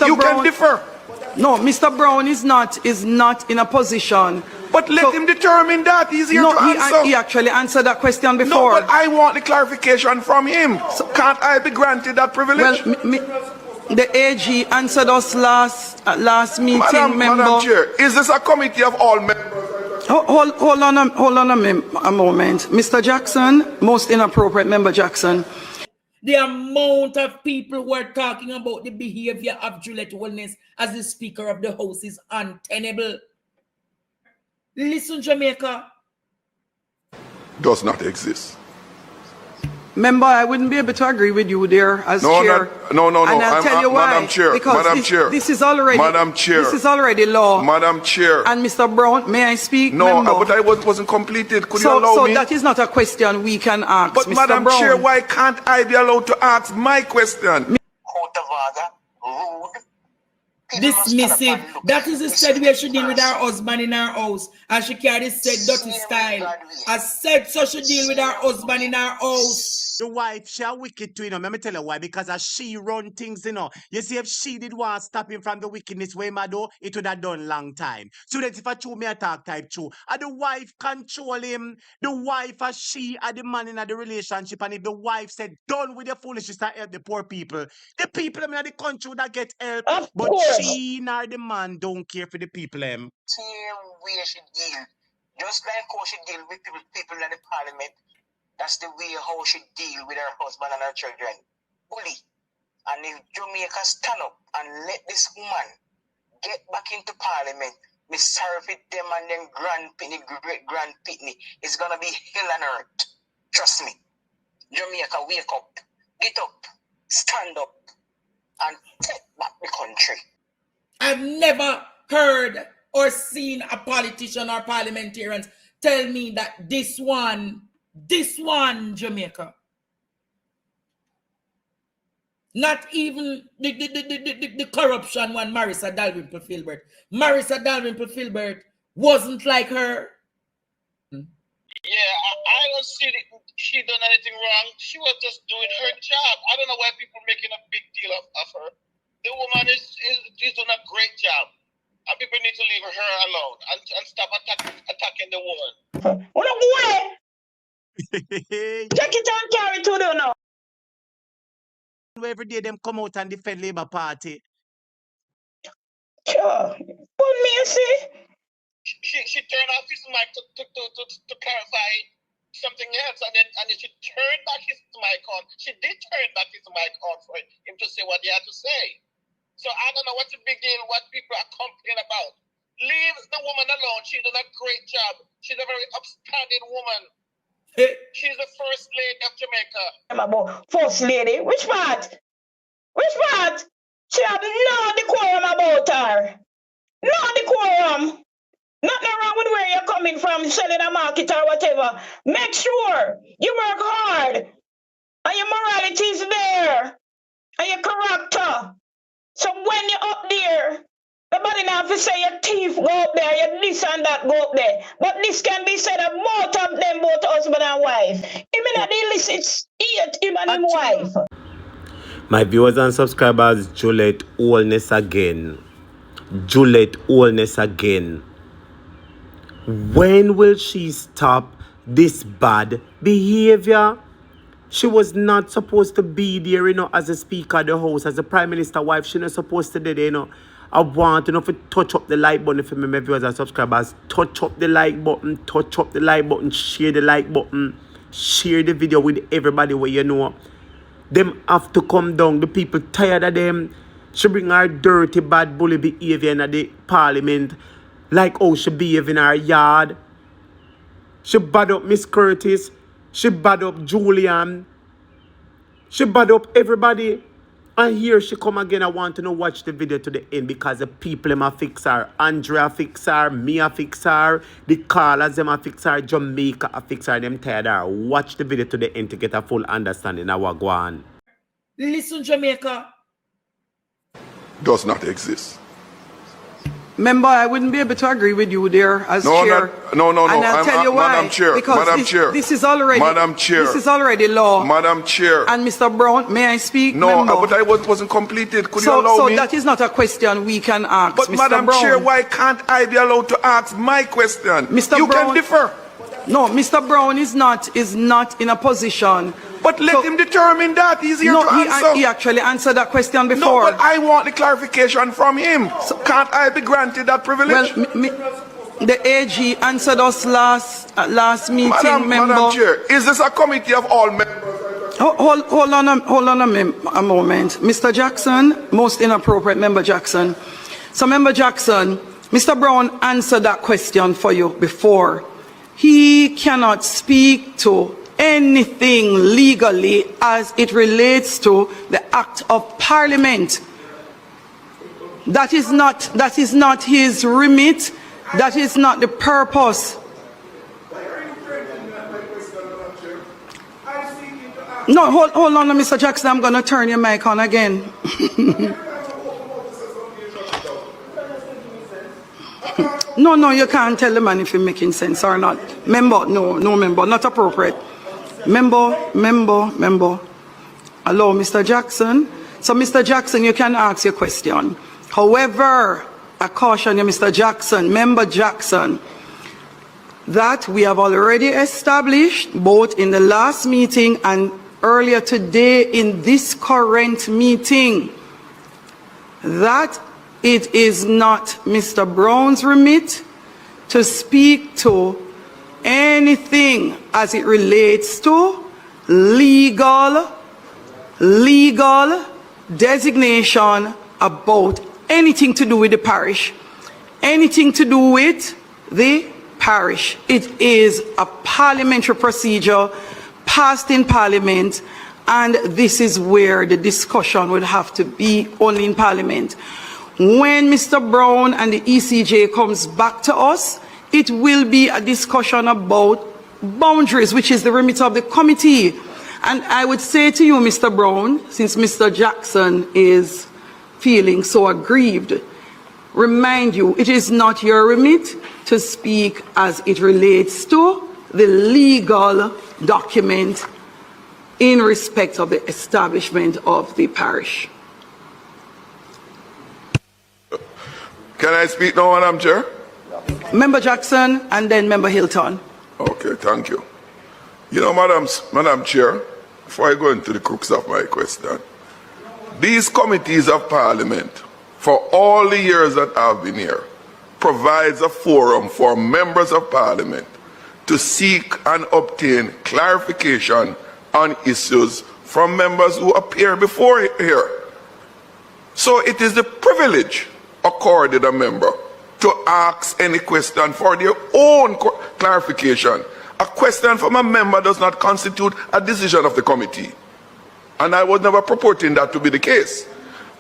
You can differ. No, Mr. Brown is not in a position. But let him determine that. He's here to answer. He actually answered that question before. No, but I want the clarification from him. So can't I be granted that privilege? Well, the AG answered us last meeting, member. Madam Chair, is this a committee of all members? Hold on a moment. Mr. Jackson, most inappropriate member Jackson. The amount of people who are talking about the behavior of Juliet Holness as the Speaker of the House is untenable. Listen, Jamaica. Does not exist. Member, I wouldn't be able to agree with you there as chair. No. And I'll tell you why. Madam Chair, because this is already law. Madam Chair. And Mr. Brown, may I speak? No, member? but I wasn't completed. Could you allow me? So that is not a question we can ask, but Mr. Madam Brown. Chair, why can't I be allowed to ask my question? Dismissive. That is the said way she deal with her husband in her house. And she carry said dirty style. I said so she deal with her husband in her house. The wife, she a wicked too, Let me tell you why. Because as she run things, You see, if she did want to stop him from the wickedness way, it would have done long time. So that if I chew me a talk type true, and the wife control him, the wife as she are the man in the relationship, and if the wife said, done with the foolishness and help the poor people, the people in the country would get help. But she nor the man don't care for the people. Same way she deal. Just like how she deal with people in the parliament. That's the way how she deal with her husband and her children. Bully. And if Jamaica stand up and let this woman get back into parliament, me serve it them and them great grand pitney, it's gonna be hell on earth. Trust me. Jamaica, wake up. Get up. Stand up. And take back the country. I've never heard or seen a politician or parliamentarians tell me that this one, Jamaica, not even the corruption one, Marissa Dalrymple-Filbert. Marissa Dalrymple-Filbert wasn't like her. Yeah, I don't see that she done anything wrong. She was just doing her job. I don't know why people making a big deal of her. The woman is doing a great job. And people need to leave her alone and stop attacking the woman. Check it and carry to the now. Every day them come out and defend Labour Party. Sure. Put me see. She turned off his mic to clarify something else, and then she turned back his mic on. She did turn back his mic on for him to say what he had to say. So I don't know what's the big deal, what people are complaining about. Leave the woman alone. She's done a great job. She's a very upstanding woman. She's the first lady of Jamaica. About first lady? Which part? Which part? She have no decorum about her. No decorum. Nothing wrong with where you're coming from, selling a market or whatever. Make sure you work hard. And your morality is there. And your character. So when you're up there, nobody now have to say your thief go up there, your this and that go up there. But this can be said of both of them, both husband and wife. Even at the illicit eat him and his wife. My viewers and subscribers, Juliet Holness again. Juliet Holness again. When will she stop this bad behavior? She was not supposed to be there, as a Speaker of the House, as a Prime Minister wife. She not supposed to be there, I want, to touch up the like button for my viewers and subscribers. Touch up the like button, share the like button, share the video with everybody where you know. Them have to come down. The people tired of them. She bring her dirty, bad, bully behavior in the parliament. Like how she behave in her yard. She bad up Miss Curtis. She bad up Julian. She bad up everybody. And here she come again. I want to watch the video to the end because the people them a fix her. Andrea fix her. Me a fix her. The callers them a fix her. Jamaica a fix her. Them tired her. Watch the video to the end to get a full understanding of what go on. Listen, Jamaica. Does not exist. Member, I wouldn't be able to agree with you there as chair. No. And I'll tell you why. Madam Chair, because Madam Chair. This is already, Madam Chair. This is already law. Madam Chair. And Mr. Brown, may I speak? No, member? but I wasn't completed. Could you So, allow me? that is not a question we can ask, But Mr. Madam Brown. Chair, why can't I be allowed to ask my question? Mr. You Brown, can differ. No, Mr. Brown is not in a position. But let him determine that. He's here to answer. He actually answered that question before. No, but I want the clarification from him. So can't I be granted that privilege? Well, the AG answered us last meeting, member. Madam Chair, is this a committee of all members? Hold on a moment. Mr. Jackson, most inappropriate, Member Jackson. So, Member Jackson, Mr. Brown answered that question for you before. He cannot speak to anything legally as it relates to the Act of Parliament. That is not his remit. That is not the purpose. No, hold on, Mr. Jackson. I'm going to turn your mic on again. No, you can't tell the man if he's making sense or not. Member, no, member, not appropriate. Member. Hello, Mr. Jackson. So, Mr. Jackson, you can ask your question. However, I caution you, Mr. Jackson, Member Jackson, that we have already established, both in the last meeting and earlier today in this current meeting, that it is not Mr. Brown's remit to speak to anything as it relates to legal designation about anything to do with the parish, anything to do with the parish. It is a parliamentary procedure passed in Parliament, and this is where the discussion would have to be only in Parliament. When Mr. Brown and the ECJ comes back to us, it will be a discussion about boundaries, which is the remit of the committee. And I would say to you, Mr. Brown, since Mr. Jackson is feeling so aggrieved, remind you, it is not your remit to speak as it relates to the legal document in respect of the establishment of the parish. Can I speak now, Madam Chair? Member Jackson and then Member Hilton. Okay, thank you. You know, Madam Chair, before I go into the crux of my question, these committees of Parliament, for all the years that I've been here, provides a forum for members of Parliament to seek and obtain clarification on issues from members who appear before here. So it is the privilege accorded a member to ask any question for their own clarification. A question from a member does not constitute a decision of the committee. And I was never purporting that to be the case.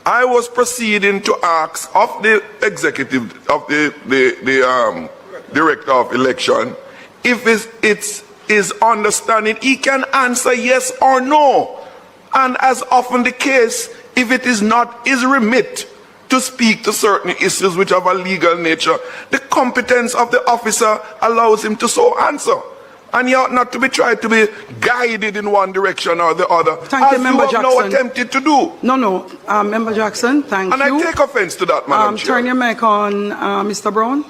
I was proceeding to ask of the executive, of the director of election, if it's his understanding, he can answer yes or no. And as often the case, if it is not his remit to speak to certain issues which have a legal nature, the competence of the officer allows him to so answer. And he ought not to be tried to be guided in one direction or the other, Thank you, Member Jackson. Now attempted to do. No, Member Jackson, thank you. And I take offense to that, Madam Chair. Turn your mic on, Mr. Brown.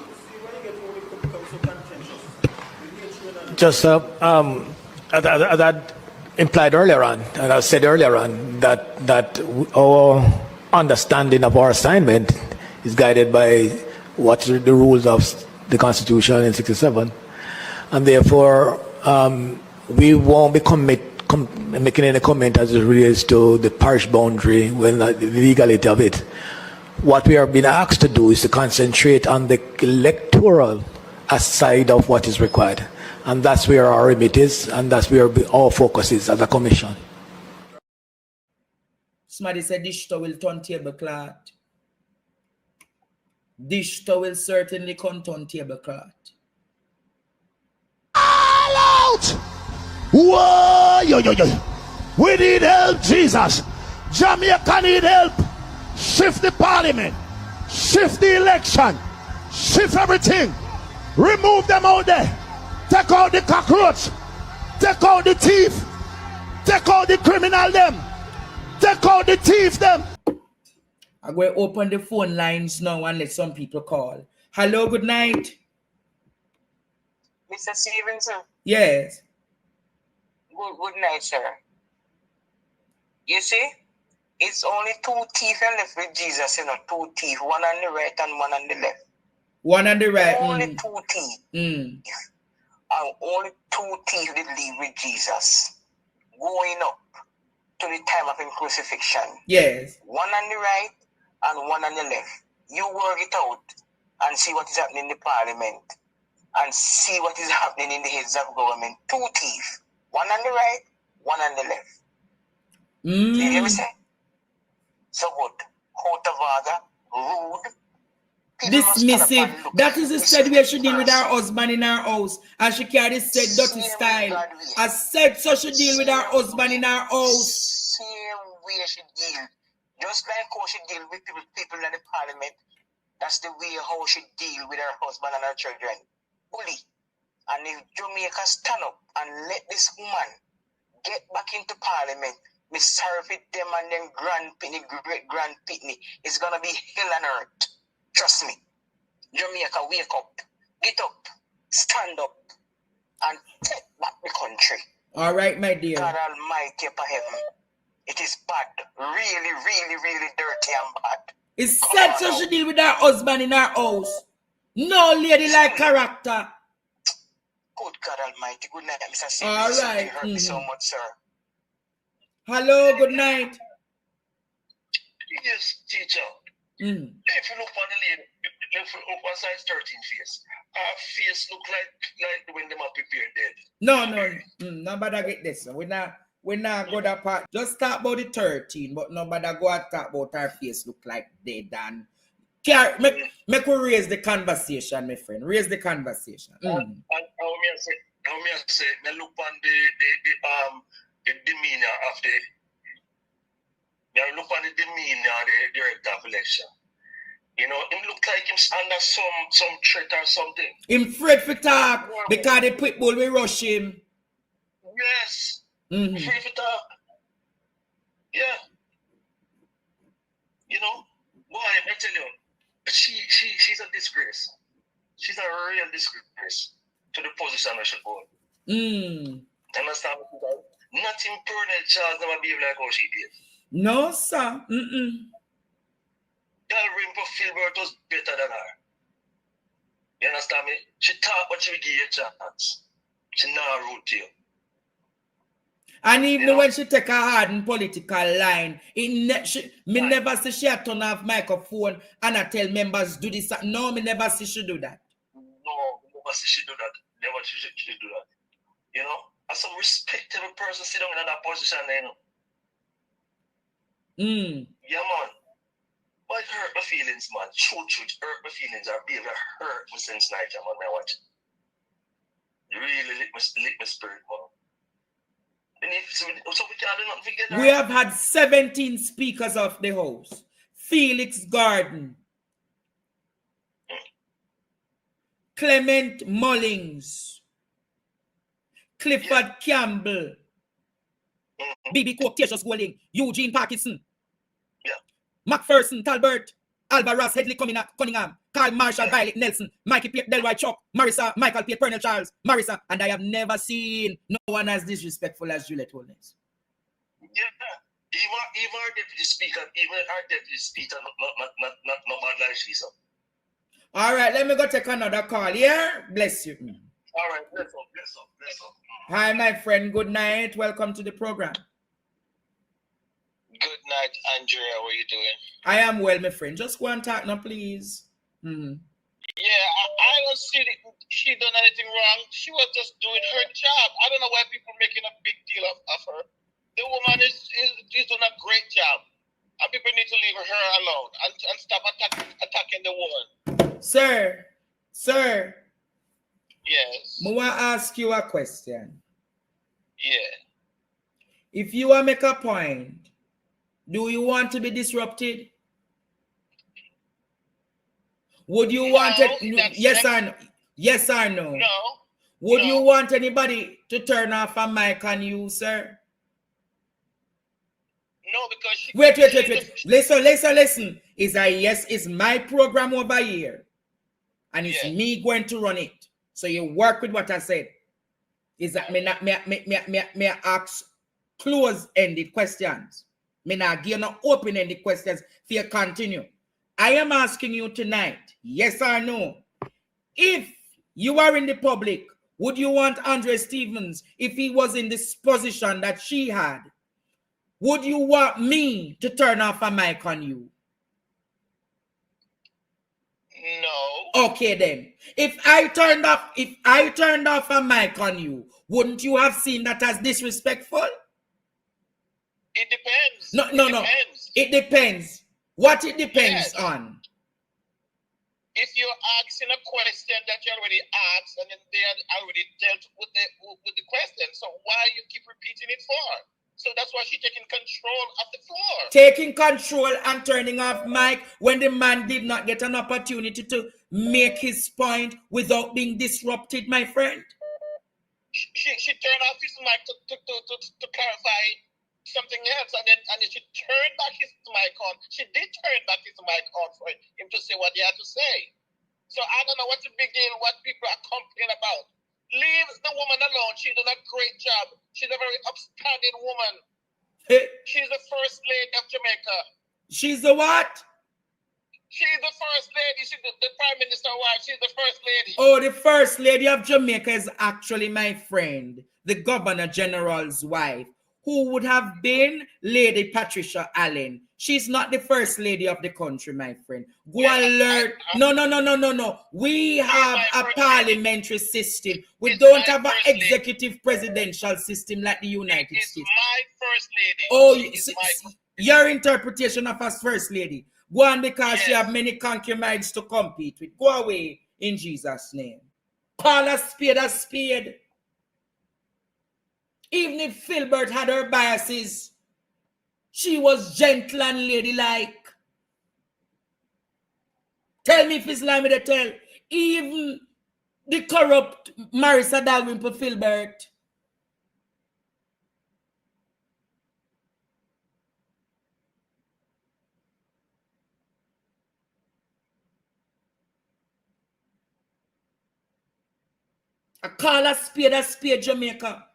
Just that implied earlier on, and I said earlier on, that our understanding of our assignment is guided by what the rules of the Constitution in 67. And therefore, we won't be making any comment as it relates to the parish boundary, when the legality of it. What we are being asked to do is to concentrate on the electoral side of what is required. And that's where our remit is, and that's where our focus is as a commission. Somebody said dish towel turn tablecloth. Dish towel certainly can turn tablecloth. All out! Whoa! Yo. We need help, Jesus. Jamaica need help. Shift the parliament. Shift the election. Shift everything. Remove them out there. Take out the cockroach. Take out the thief. Take out the criminal them. Take out the thief them. I'm going to open the phone lines now and let some people call. Hello, good night. Mr. Stevenson, Yes. good night, sir. You see, it's only two thieves left with Jesus, you know, two thieves, one on the right and one on the left. One on the right. Only two thieves. Mm. And only two thieves did leave with Jesus, going up to the time of his crucifixion. Yes. One on the right and one on the left. You work it out and see what is happening in the parliament and see what is happening in the heads of government. Two thieves, one on the right, one on the left. Mm. You hear me say? So good. Out of order, rude. People must stand up Dismissive. and look. That is the said way she deal with her Person. husband in her house. And she carry said dirty Same style. God way. I said so she deal with her husband in her house. Same way she deal. Just like how she deal with people in the parliament, that's the way how she deal with her husband and her children. Bully. And if Jamaica stand up and let this woman get back into parliament, me serve it them and them great grand pitney, it's gonna be hell on earth. Trust me. Jamaica, wake up. Get up. Stand up. And take back the country. All right, my dear. God Almighty up heaven. It is bad. Really, really, really dirty and bad. It's said so she deal with her husband in her house. No lady like character. Good God Almighty. Good night, Mr. C. All This right. hurt me so much, sir. Hello, good night. Yes, teacher. Mm. If you look on the lady, if you look on size 13 face, her face look like when them are prepared dead. No. Nobody get this. We not go that part. Just talk about the 13, but nobody go and talk about her face look like dead and make we raise the conversation, my friend. Raise the conversation. And how me say, me look on the demeanor of the. Me look on the demeanor of the director of election. You know, him look like him under some threat or something. Him afraid for talk because the people will rush him. Yes. Mm-hmm. Afraid for talk. Yeah. You know, boy, I tell you, she's a disgrace. She's a real disgrace to the position where she hold. Understand? Nothing permanent child never behave like how she did. No, sir. Girl Rimpo Filbert was better than her. You understand me? She talk, but she will give you a chance. She not rude to you. And even when she take a hard political line, me never see she turn off microphone and I tell members do this. No, me never see she do that. No, never see she do that. Never see she do that. You know? As some respectable person sit down in that position, you know. Yeah, man. But it hurt my feelings, man. Truth, hurt my feelings. Our behavior hurt me since night, man. I watch. It really lit my spirit, man. And so we can't do nothing together. We have had 17 speakers of the house. Felix Garden, Clement Mullings, Clifford Campbell, B.B. Quotacious Golding, Eugene Parkinson, McPherson Talbert, Alvarez Headley Cunningham, Carl Marshall Violet Nelson, Mikey Pierre Delroy Chuck, Michael Pierre Pernell Charles, Marissa, and I have never seen no one as disrespectful as Juliet Holness. Yeah. Even our deputy speaker, not bad like she, so. All right, let me go take another call. Yeah, bless you. All right, bless up. Hi, my friend. Good night. Welcome to the program. Good night, Andrea. How are you doing? I am well, my friend. Just go and talk now, please. Yeah, I don't see she done anything wrong. She was just doing her job. I don't know why people are making a big deal of her. The woman is doing a great job. And people need to leave her alone and stop attacking the woman. Sir. Yes. I want to ask you a question. Yeah. If you want to make a point, do you want to be disrupted? Would you No, want it? Yes that's or no? Yes or no? no. Would no. you want anybody to turn off a mic on you, sir? No, because she. Wait. she's Listen. Is a yes, it's my program over here. And it's Yes. me going to run it. So you work with what I said. Is that me ask close-ended questions. Me not give no open-ended questions for you continue. I am asking you tonight, yes or no? If you are in the public, would you want Andre Stevens, if he was in this position that she had, would you want me to turn off a mic on you? No. Okay then. If I turned off a mic on you, wouldn't you have seen that as disrespectful? It depends. No. Depends. It depends. What it depends Yes. on. If you're asking a question that you already asked and then they had already dealt with the question, so why you keep repeating it for? So that's why she's taking control of the floor. Taking control and turning off mic when the man did not get an opportunity to make his point without being disrupted, my friend. She turned off his mic to clarify something else, and then she turned back his mic on. She did turn back his mic on for him to say what he had to say. So I don't know what's the big deal, what people are complaining about. Leave the woman alone. She's done a great job. She's a very upstanding woman. She's the first lady of Jamaica. She's the what? She's the first lady. She's the prime minister wife. She's the first lady. Oh, the first lady of Jamaica is actually my friend, the governor general's wife, who would have been Lady Patricia Allen. She's not the first lady of the country, my friend. Go and learn. No. We have a parliamentary system. We don't have an executive presidential system like the United States. My first lady. Oh, your interpretation of us first lady. Go on, because she have many concubines to compete with. Go away in Jesus' name. Call a spade a spade. Even if Filbert had her biases, she was gentle and ladylike. Tell me if it's lying with the tell. Even the corrupt Marissa Dalrymple Filbert. I call a spade, Jamaica.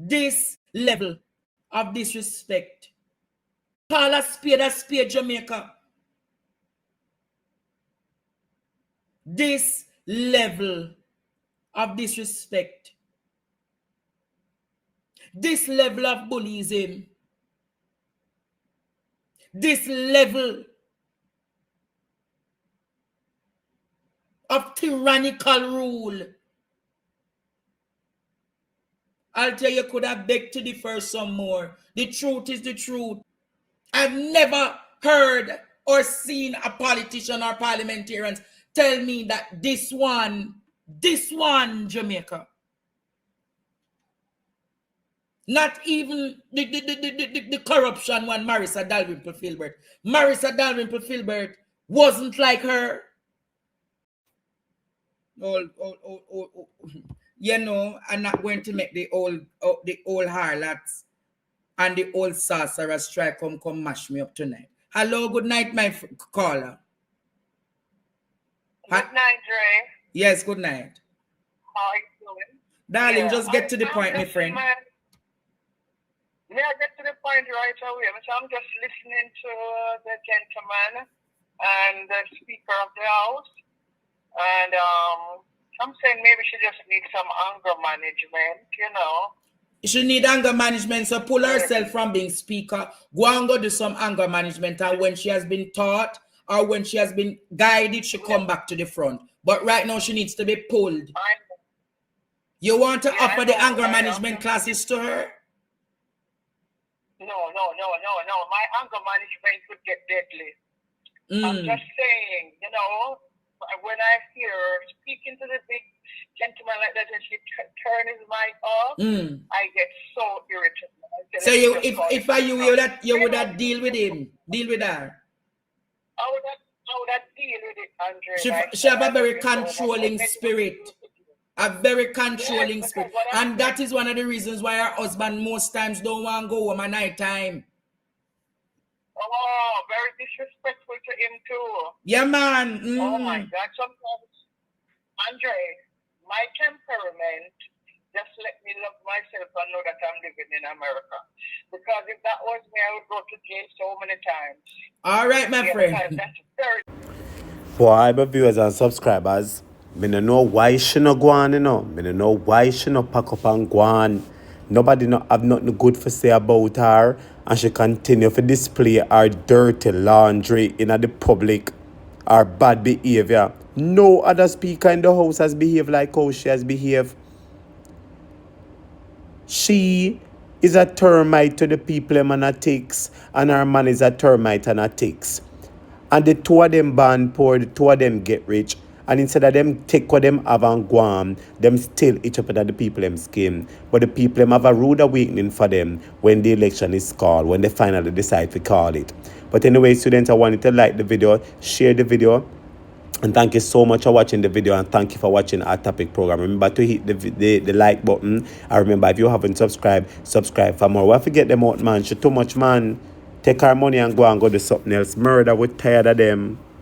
This level of disrespect. Call a spade, Jamaica. This level of disrespect. This level of bullying. This level of tyrannical rule. I'll tell you, could have begged to differ some more. The truth is the truth. I've never heard or seen a politician or parliamentarians tell me that this one, Jamaica. Not even the corruption one, Marissa Dalrymple Filbert. Marissa Dalrymple Filbert wasn't like her. You know, I'm not going to make the old harlots and the old sorcerers try come mash me up tonight. Hello, good night, my caller. Good night, Dre. Yes, good night. How are you doing? Darling, just get to the point, my friend. May I get to the point right away? So I'm just listening to the gentleman and the Speaker of the House. And I'm saying maybe she just needs some anger management, you know. She need anger management, so pull herself from being speaker. Go and go do some anger management, and when she has been taught or when she has been guided, she come back to the front. But right now, she needs to be pulled. You want to offer the anger management classes to her? No. My anger management could get deadly. I'm just saying, you know, when I hear her speaking to the big gentleman like that and she turn his mic off, I get so irritated. So if I you would have deal with him, deal with her. how that deal with it, Andre? Like, She have a very I don't know, controlling spirit. A very controlling Yes, spirit. because what And that is one of the reasons why her husband most times don't want to go home at night time. oh, very disrespectful to him too. Yeah, man. Oh my God! Sometimes, Andre, my temperament just let me love myself and know that I'm living in America. Because if that was me, I would go to jail so many times. All right, my Yes, friend. that's very. For our viewers and subscribers, me no know why she no go on, you know. Me no know why she no pack up and go on. Nobody no have nothing good to say about her, and she continue to display her dirty laundry in the public, her bad behavior. No other speaker in the house has behaved like how she has behaved. She is a termite to the people a man takes, and her man is a termite and a takes. And the two of them born poor, the two of them get rich. And instead of them take what them have and go on, them still each up at the people them skin. But the people them have a rude awakening for them when the election is called, when they finally decide to call it. But anyway, students, I wanted to like the video, share the video. And thank you so much for watching the video, and thank you for watching our topic program. Remember to hit the like button. And remember, if you haven't subscribed, subscribe for more. Why forget them out, man? She too much, man. Take our money and go do something else. Murder, we're tired of them.